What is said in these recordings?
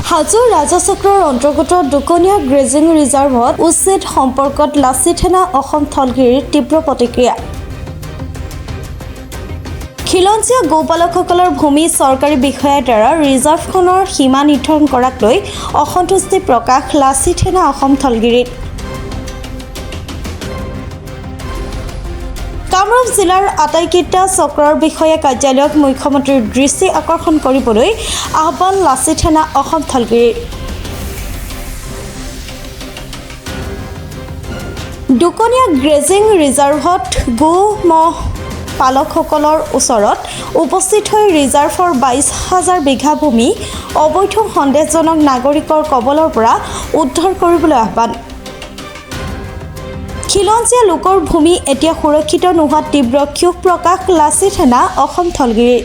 হাজো ৰাজচক্ৰৰ অন্তৰ্গত দুকনীয়া গ্ৰেজিং ৰিজাৰ্ভত উচ্ছেদ সম্পৰ্কত লাচিত সেনা অসম থলগিৰিৰ তীব্ৰ প্ৰতিক্ৰিয়া। খিলঞ্জীয়া গৌপালকসকলৰ ভূমি চৰকাৰী বিষয়াৰ দ্বাৰা ৰিজাৰ্ভখনৰ সীমা নিৰ্ধাৰণ কৰাক লৈ অসন্তুষ্টি প্ৰকাশ লাচিত সেনা অসম থলগিৰিত। কামৰূপ জিলাৰ আটাইকেইটা চক্ৰৰ বিষয়া কাৰ্যালয়ক মুখ্যমন্ত্ৰীৰ দৃষ্টি আকৰ্ষণ কৰিবলৈ আহ্বান লাচিত সেনা অসম থলগিৰিৰ। দুকনীয়া গ্ৰেজিং ৰিজাৰ্ভত গো ম'হ পালকসকলৰ ওচৰত উপস্থিত হৈ ৰিজাৰ্ভৰ 22,000 বিঘা ভূমি অবৈধ সন্দেহজনক নাগৰিকৰ কবলৰ পৰা উদ্ধাৰ কৰিবলৈ আহ্বান। খিলঞ্জীয়া লোকৰ ভূমি এতিয়া সুৰক্ষিত নোহোৱাত তীব্ৰ ক্ষোভ প্ৰকাশ লাচিত সেনা অসম থলগিৰিৰ।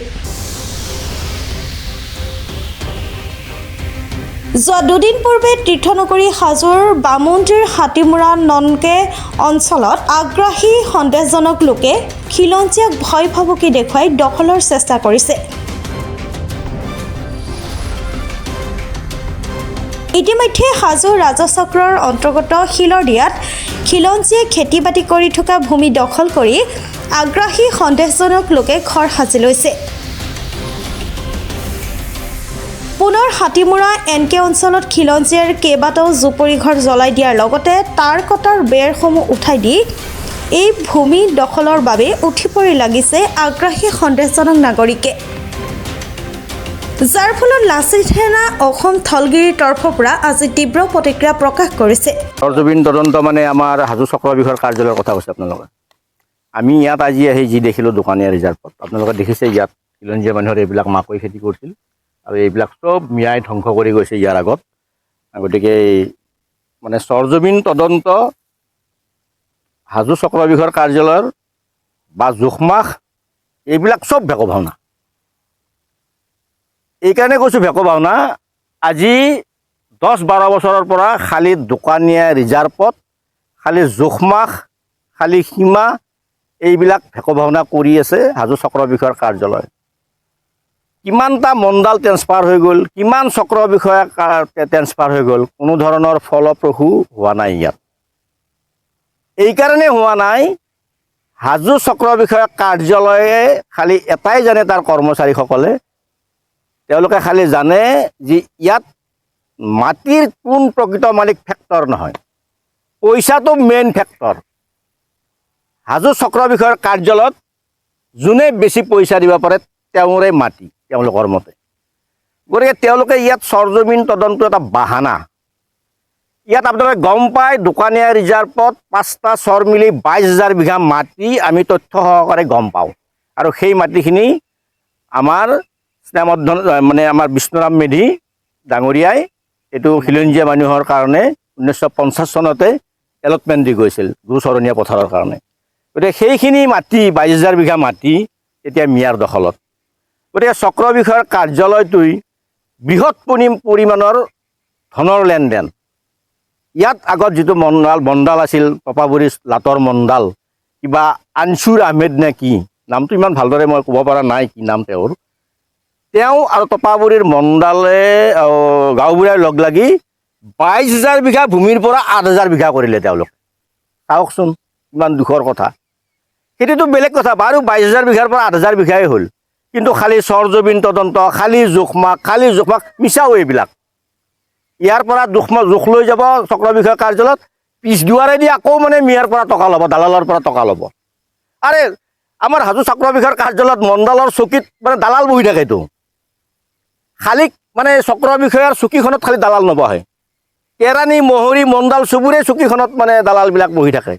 যোৱা দুদিন পূৰ্বে তীৰ্থনগৰী হাজোৰ বামুন্দিৰ হাতীমুৰা ননকে অঞ্চলত আগ্ৰাসী সন্দেহজনক লোকে খিলঞ্জীয়াক ভয় ভাবুকি দেখুৱাই দখলৰ চেষ্টা কৰিছে। ইতিমধ্যে হাজো ৰাজচক্ৰৰ অন্তৰ্গত শিলৰদিয়াত খিলঞ্জীয়ে খেতি বাতি কৰি থকা ভূমি দখল কৰি আগ্ৰাসী সন্দেহজনক লোকে ঘৰ সাজি লৈছে। পুনৰ হাতীমুৰা এনকে অঞ্চলত খিলঞ্জীয়াৰ কেইবাটাও জুপুৰি ঘৰ জ্বলাই দিয়াৰ লগতে তাঁৰ কটাৰ বেৰসমূহ উঠাই দি এই ভূমি দখলৰ বাবে উঠি পৰি লাগিছে আগ্ৰাসী সন্দেহজনক নাগৰিকে, যাৰ ফলত লাচিত সেনা অসম থলগিৰিৰ তৰফৰ পৰা আজি তীব্ৰ প্ৰতিক্ৰিয়া প্ৰকাশ কৰিছে। সৰজমিন তদন্ত মানে আমাৰ হাজো চক্ৰ বিষয়ৰ কাৰ্যালয়ৰ কথা কৈছে আপোনালোকে। আমি ইয়াত আজি আহি যি দেখিলোঁ দোকানীয়া ৰিজাৰ্ভত, আপোনালোকে দেখিছে ইয়াত খিলঞ্জীয়া মানুহৰ এইবিলাক মাকৈ খেতি কৰিছিল আৰু এইবিলাক চব মিয়াই ধ্বংস কৰি গৈছে ইয়াৰ আগত। গতিকে মানে সৰজমিন তদন্ত হাজো চক্ৰ বিষয়ৰ কাৰ্যালয়ৰ বা জোখমাখ এইবিলাক চব ভেকো ভাওনা। এইকাৰণে কৈছোঁ ভেকো ভাওনা, আজি 10-12 বছৰৰ পৰা খালি দোকানীয়া ৰিজাৰ্ভত খালি জোখমাখ খালি সীমা এইবিলাক ভেকো ভাওনা কৰি আছে হাজো চক্ৰ বিষয়ৰ কাৰ্যালয়। কিমানটা মণ্ডল ট্ৰেন্সফাৰ হৈ গ'ল, কিমান চক্ৰ বিষয়া ট্ৰেন্সফাৰ হৈ গ'ল, কোনো ধৰণৰ ফলপ্ৰসূ হোৱা নাই ইয়াত। এইকাৰণে হোৱা নাই, হাজো চক্ৰ বিষয়া কাৰ্যালয়ে খালি এটাই জানে, তাৰ কৰ্মচাৰীসকলে তেওঁলোকে খালি জানে যে ইয়াত মাটিৰ কোন প্ৰকৃত মালিক ফেক্টৰ নহয়, পইচাটো মেইন ফেক্টৰ। হাজো চক্ৰ বিষয়ৰ কাৰ্যালয়ত যোনে বেছি পইচা দিব পাৰে তেওঁৰে মাটি তেওঁলোকৰ মতে। গতিকে তেওঁলোকে ইয়াত সৰজমিন তদন্ত এটা বাহানা। ইয়াত আপোনালোকে গম পায় দোকানীয়া ৰিজাৰ্ভত 5টা চৰ মিলি 22,000 বিঘা মাটি আমি তথ্য সহকাৰে গম পাওঁ। আৰু সেই মাটিখিনি আমাৰ স্নেহমৰ্ধন মানে আমাৰ বিষ্ণুৰাম মেধি ডাঙৰীয়াই এইটো খিলঞ্জীয়া মানুহৰ কাৰণে 1950 চনতে এলটমেণ্ট দি গৈছিল দুচৰণীয়া পথাৰৰ কাৰণে। গতিকে সেইখিনি মাটি 22,000 বিঘা মাটি এতিয়া মিয়াৰ দখলত। গতিকে চক্ৰ বিষয়ৰ কাৰ্যালয়টোই বৃহৎ পৰিমাণৰ ধনৰ লেনদেন। ইয়াত আগত যিটো মণ্ডল আছিল তপাবুৰী লাটৰ মণ্ডল, কিবা আনছুৰ আহমেদ নে কি নামটো ইমান ভালদৰে মই ক'ব পৰা নাই কি নাম তেওঁৰ, তেওঁ আৰু তপাবুৰীৰ মণ্ডলে গাঁওবুঢ়াই লগ লাগি 22,000 বিঘা ভূমিৰ পৰা 8,000 বিঘা কৰিলে তেওঁলোকে। চাওকচোন ইমান দুখৰ কথা। সেইটোতো বেলেগ কথা, বাৰু 22,000 বিঘাৰ পৰা 8,000 বিঘাই হ'ল, কিন্তু খালি সৰজমিন তদন্ত, খালি জোখমাখ মিছাও এইবিলাক। ইয়াৰ পৰা জোখ লৈ যাব চক্ৰ বিষয়া কাৰ্যালয়ত, পিছ দুৱাৰেদি আকৌ মানে মিয়াৰ পৰা টকা ল'ব, দালালৰ পৰা টকা ল'ব। আৰে আমাৰ হাজো চক্ৰ বিষয়াৰ কাৰ্যালয়ত মণ্ডলৰ চকীত মানে দালাল বহি থাকেতো, খালি মানে চক্ৰ বিষয়াৰ চকীখনত খালি দালাল নবহে, কেৰাণী মহৰী মণ্ডল চুবুৰে চকীখনত মানে দালালবিলাক বহি থাকে।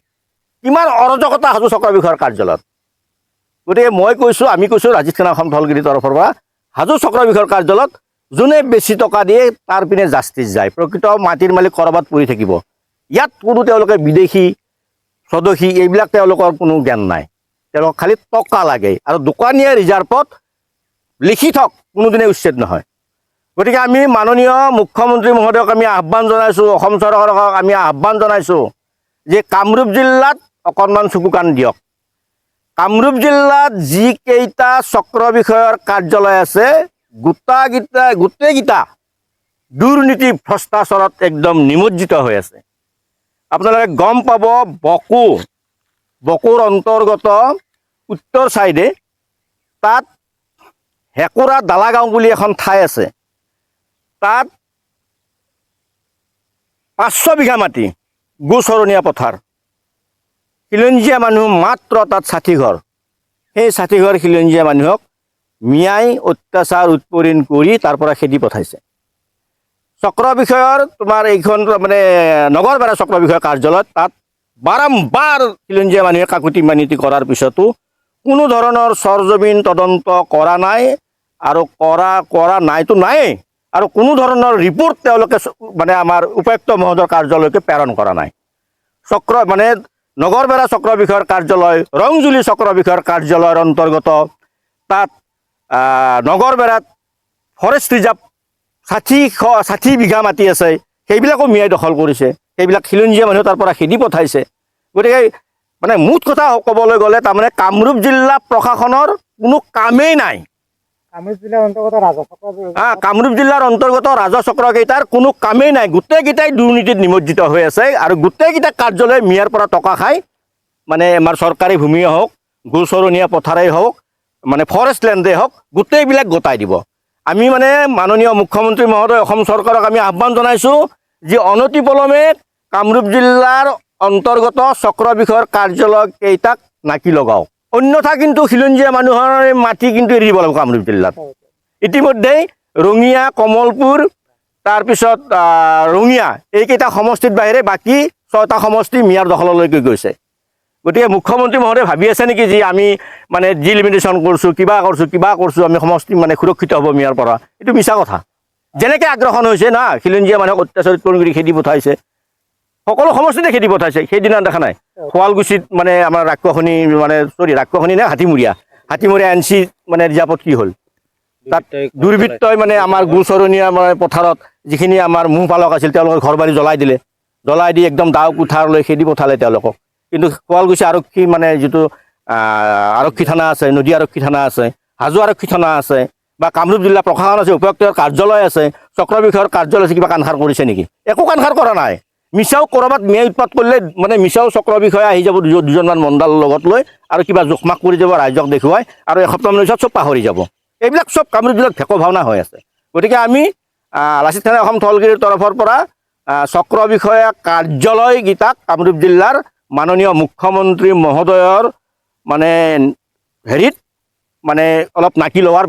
কিমান অৰাজকতা হাজো চক্ৰ বিষয়াৰ কাৰ্যালয়ত। গতিকে আমি কৈছোঁ ৰাজীৱ সেনা অসম থলগিৰিৰ তৰফৰ পৰা হাজো চক্ৰ বিষয়াৰ কাৰ্যালয়ত যোনে বেছি টকা দিয়ে তাৰ পিনে জাষ্টিছ যায়, প্ৰকৃত মাটিৰ মালিক ক'ৰবাত পৰি থাকিব। ইয়াত কোনো তেওঁলোকে বিদেশী স্বদেশী এইবিলাক তেওঁলোকৰ কোনো জ্ঞান নাই, তেওঁলোকক খালি টকা লাগে। আৰু দোকানীয়া ৰিজাৰ্ভত লিখি থক, কোনোদিনে উচ্ছেদ নহয়। গতিকে আমি মাননীয় মুখ্যমন্ত্ৰী মহোদয়ক আমি আহ্বান জনাইছোঁ, অসম চৰকাৰক আমি আহ্বান জনাইছোঁ যে কামৰূপ জিলাত অকণমান চকু কাণ দিয়ক। কামৰূপ জিলাত যিকেইটা চক্ৰ বিষয়ৰ কাৰ্যালয় আছে গোটেইকেইটা দুৰ্নীতি ভ্ৰষ্টাচাৰত একদম নিমজ্জিত হৈ আছে। আপোনালোকে গম পাব বকুৰ অন্তৰ্গত উত্তৰ চাইডে তাত হেকুৰা দালাগাঁও বুলি এখন ঠাই আছে। তাত 500 বিঘা মাটি গোচৰণীয়া পথাৰ, খিলঞ্জীয়া মানুহ মাত্ৰ তাত 60 ঘৰ। সেই 60 ঘৰ খিলঞ্জীয়া মানুহক মিয়াই অত্যাচাৰ উৎপীড়ন কৰি তাৰ পৰা খেদি পঠাইছে। চক্ৰ বিষয়ৰ তোমাৰ এইখন মানে নগৰবেৰা চক্ৰ বিষয়ৰ কাৰ্যালয়ত তাত বাৰম্বাৰ খিলঞ্জীয়া মানুহে কাকুতি মানিতি কৰাৰ পিছতো কোনো ধৰণৰ সৰজমিন তদন্ত কৰা নাই, আৰু কৰা নাইতো নায়েই, আৰু কোনো ধৰণৰ ৰিপৰ্ট তেওঁলোকে মানে আমাৰ উপায়ুক্ত মহোদয়ৰ কাৰ্যালয়কে প্ৰেৰণ কৰা নাই। মানে নগৰবেৰা চক্ৰ বিষয়ৰ কাৰ্যালয়, ৰংজুলি চক্ৰ বিষয়ৰ কাৰ্যালয়ৰ অন্তৰ্গত তাত নগৰবেৰাত ফৰেষ্ট ৰিজাৰ্ভ 60 বিঘা মাটি আছে, সেইবিলাকো মিয়াই দখল কৰিছে। সেইবিলাক খিলঞ্জীয়া মানুহ তাৰ পৰা খেদি পঠাইছে। গতিকে মানে মুঠ কথা ক'বলৈ গ'লে তাৰমানে কামৰূপ জিলা প্ৰশাসনৰ কোনো কামেই নাই। কামৰূপ জিলাৰ অন্তৰ্গত ৰাজচক্ৰকেইটাৰ কোনো কামেই নাই। গোটেইকেইটাই দুৰ্নীতিত নিমজ্জিত হৈ আছে, আৰু গোটেইকেইটা কাৰ্যালয়ে মিয়াৰ পৰা টকা খাই মানে আমাৰ চৰকাৰী ভূমিয়ে হওক, গোচৰণীয়া পথাৰেই হওক, মানে ফৰেষ্ট লেণ্ডেই হওক, গোটেইবিলাক গোটাই দিব। আমি মানে মাননীয় মুখ্যমন্ত্ৰী মহোদয় অসম চৰকাৰক আমি আহ্বান জনাইছোঁ যে অনতিপলমে কামৰূপ জিলাৰ অন্তৰ্গত চক্ৰ বিষয়ৰ কাৰ্যালয়কেইটাক নাকি লগাওক, অন্যথা কিন্তু খিলঞ্জীয়া মানুহৰ মাটি কিন্তু এৰি দিব লাগিব কামৰূপ জিলাত। ইতিমধ্যেই ৰঙিয়া, কমলপুৰ, তাৰপিছত ৰঙিয়া এইকেইটা সমষ্টিৰ বাহিৰে বাকী 6টা সমষ্টি মিয়াৰ দখললৈকে গৈছে। গতিকে মুখ্যমন্ত্ৰী মহোদয়ে ভাবি আছে নেকি যে আমি মানে ডিলিমিটেশ্যন কৰিছোঁ, কিবা কৰিছোঁ, আমি সমষ্টি মানে সুৰক্ষিত হ'ব মিয়াৰ পৰা? এইটো মিছা কথা। যেনেকৈ আগ্ৰাসন হৈছে না, খিলঞ্জীয়া মানুহক অত্যাচাৰিত কৰি খেদি পঠাইছে, সকলো সমষ্টিতে খেদি পঠাইছে। সেইদিনা দেখা নাই শুৱালকুছিত মানে আমাৰ ৰাক্ষসনী নে হাতীমূৰীয়া NC মানে ৰিজাৰ্ভত কি হ'ল? তাত দুৰ্বৃত্তই মানে আমাৰ গোচৰণীয়া মানে পথাৰত যিখিনি আমাৰ মৌপালক আছিল তেওঁলোকৰ ঘৰ বাৰী জ্বলাই দি একদম দাও কোঠাৰলৈ খেদি পঠালে তেওঁলোকক। কিন্তু শুৱালকুছি আৰক্ষী মানে যিটো আৰক্ষী থানা আছে, নদী আৰক্ষী থানা আছে, হাজো আৰক্ষী থানা আছে, বা কামৰূপ জিলা প্ৰশাসন আছে, উপায়ুক্তৰ কাৰ্যালয় আছে, চক্ৰ বিষয়ৰ কাৰ্যালয় আছে, কিবা কাণসাৰ কৰিছে নেকি? একো কাণসাৰ কৰা নাই। মিছাও ক'ৰবাত মিয়াই উৎপাত কৰিলে মানে মিছাও চক্ৰ বিষয়া আহি যাব দুজনমান মণ্ডালৰ লগত লৈ, আৰু কিবা জোখমাখ কৰি যাব, ৰাইজক দেখুৱাই, আৰু এসপ্তাহমানৰ পিছত চব পাহৰি যাব। এইবিলাক চব কামৰূপ জিলাত ভেকো ভাওনা হৈ আছে। গতিকে আমি লাচিত থানা অসম থলগিৰিৰ তৰফৰ পৰা চক্ৰ বিষয়া কাৰ্যালয়কেইটাক কামৰূপ জিলাৰ মাননীয় মুখ্যমন্ত্ৰী মহোদয়ৰ মানে হেৰিত মানে অলপ নাকি লগোৱাৰ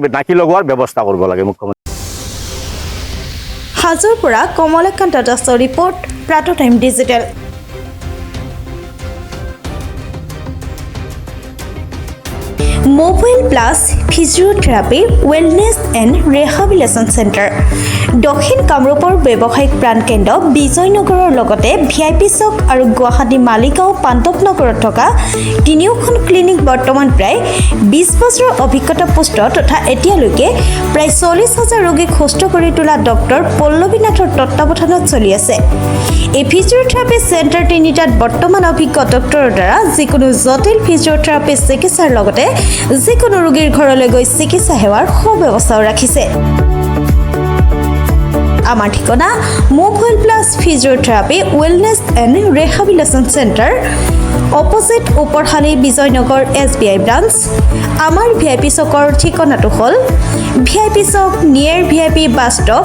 ব্যৱস্থা কৰিব লাগে মুখ্যমন্ত্ৰী। হাজোৰ পৰা কমলাকান্ত দাসৰ report, Pratah time digital. Mobile plus physiotherapy wellness and rehabilitation centre, দক্ষিণ কামৰূপৰ ব্যৱসায়িক প্ৰাণকেন্দ্ৰ বিজয়নগৰৰ লগতে VIP চক আৰু গুৱাহাটী মালিগাঁও পাণ্ডৱনগৰত থকা 3খন ক্লিনিক বৰ্তমান প্ৰায় 20 বছৰৰ অভিজ্ঞতা পুষ্ট তথা এতিয়ালৈকে প্ৰায় 40,000 ৰোগীক সুস্থ কৰি তোলা ডক্টৰ পল্লৱী নাথৰ তত্বাৱধানত চলি আছে। এই ফিজিঅ'থেৰাপি চেণ্টাৰ তিনিটাত বৰ্তমান অভিজ্ঞ ডক্টৰৰ দ্বাৰা যিকোনো জটিল ফিজিঅ'থেৰাপি চিকিৎসাৰ লগতে যিকোনো ৰোগীৰ ঘৰলৈ গৈ চিকিৎসা সেৱাৰ সুব্যৱস্থাও ৰাখিছে। আমাৰ ঠিকনা mobile plus physiotherapy wellness and rehabilitation centre, opposite Oparshali Bijoynagar SBI branch. আমাৰ VIP চকৰ ঠিকনাটো হ'ল VIP Chowk near VIP bus stop,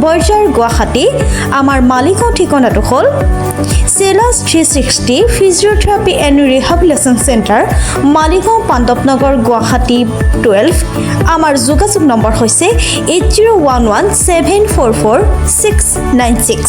Borjhar, Guwahati. আমাৰ মালিগাঁও ঠিকনাটো হ'ল চেলাছ 360 physiotherapy and rehabilitation centre, Maligaon, Pandavnagar, Guwahati 12। আমাৰ যোগাযোগ নম্বৰ হৈছে 8011744696।